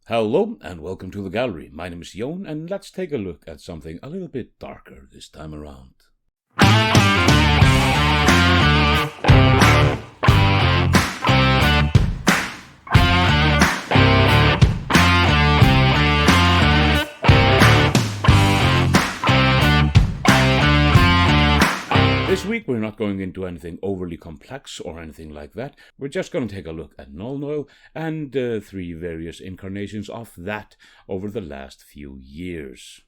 Hello and welcome to the gallery. My name is Jon and let's take a look at something a little bit darker this time around. This week we're not going into anything overly complex or anything like that. We're just going to take a look at Nuln Oil and three various incarnations of that over the last few years.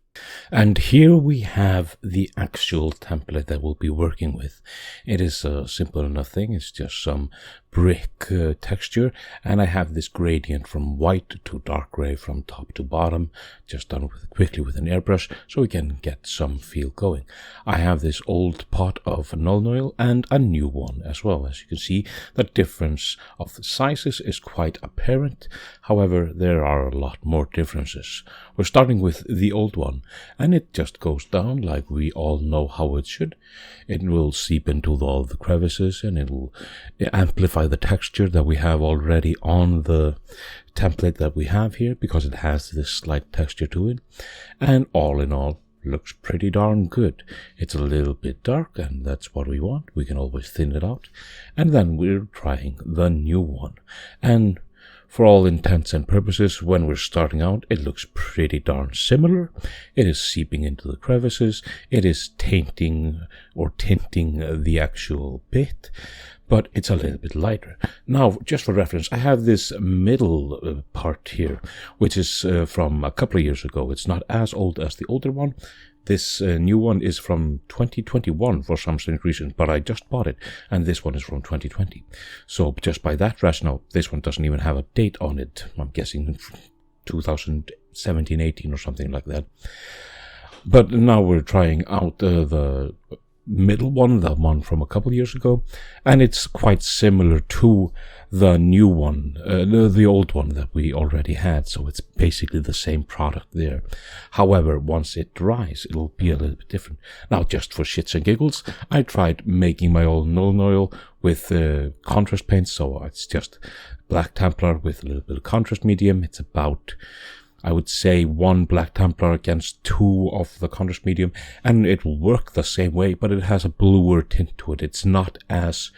And here we have the actual template that we'll be working with. It is a simple enough thing. It's just some brick texture, and I have this gradient from white to dark gray from top to bottom, just done quickly with an airbrush so we can get some feel going. I have this old pot of Nuln Oil and a new one as well. As you can see, the difference of the sizes is quite apparent. However, there are a lot more differences. We're starting with the old one, and it just goes down like we all know how it should. It will seep into all the crevices and it will amplify the texture that we have already on the template that we have here, because it has this slight texture to it, and all in all looks pretty darn good. It's a little bit dark, and that's what we want. We can always thin it out, and then we're trying the new one, and for all intents and purposes, when we're starting out, it looks pretty darn similar. It is seeping into the crevices, it is tainting or tinting the actual bit, but it's a little bit lighter. Now, just for reference, I have this middle part here, which is from a couple of years ago. It's not as old as the older one. This new one is from 2021 for some strange reason, but I just bought it, and this one is from 2020. So just by that rationale, this one doesn't even have a date on it. I'm guessing 2017, 18 or something like that. But now we're trying out the middle one, the one from a couple years ago, and it's quite similar to the new one, the old one that we already had, so it's basically the same product there. However, once it dries, it'll be a little bit different. Now, just for shits and giggles, I tried making my own Nuln Oil with contrast paints, so it's just black Templar with a little bit of contrast medium. It's about, I would say, 1 black Templar against 2 of the contrast medium, and it will work the same way, but it has a bluer tint to it. It's not as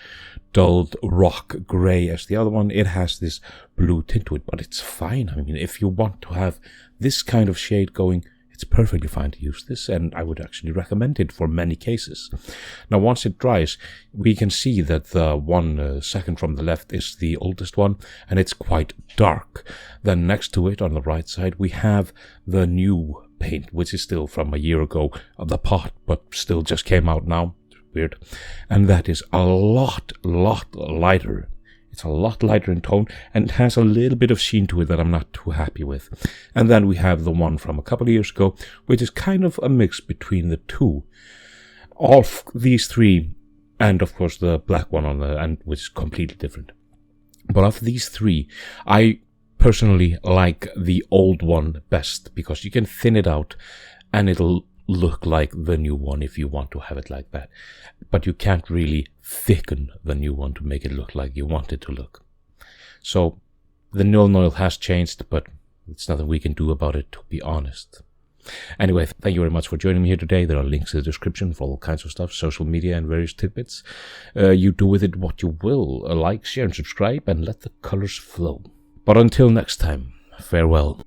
dulled rock gray as the other one. It has this blue tint to it, but it's fine. I mean, if you want to have this kind of shade going, it's perfectly fine to use this, and I would actually recommend it for many cases. Now, once it dries, we can see that the one second from the left is the oldest one, and it's quite dark. Then next to it, on the right side, we have the new paint, which is still from a year ago, the pot, but still just came out now. It's weird. And that is a lot lighter. It's a lot lighter in tone, and it has a little bit of sheen to it that I'm not too happy with. And then we have the one from a couple of years ago, which is kind of a mix between the two. All these three, and of course the black one on the end, which is completely different. But of these three, I personally like the old one best, because you can thin it out and it'll look like the new one if you want to have it like that, but you can't really thicken the new one to make it look like you want it to look. So the Nuln Oil has changed, but it's nothing we can do about it, to be honest. Anyway, thank you very much for joining me here today. There are links in the description for all kinds of stuff, social media and various tidbits. You do with it what you will. Like, share and subscribe, and let the colors flow. But until next time, farewell.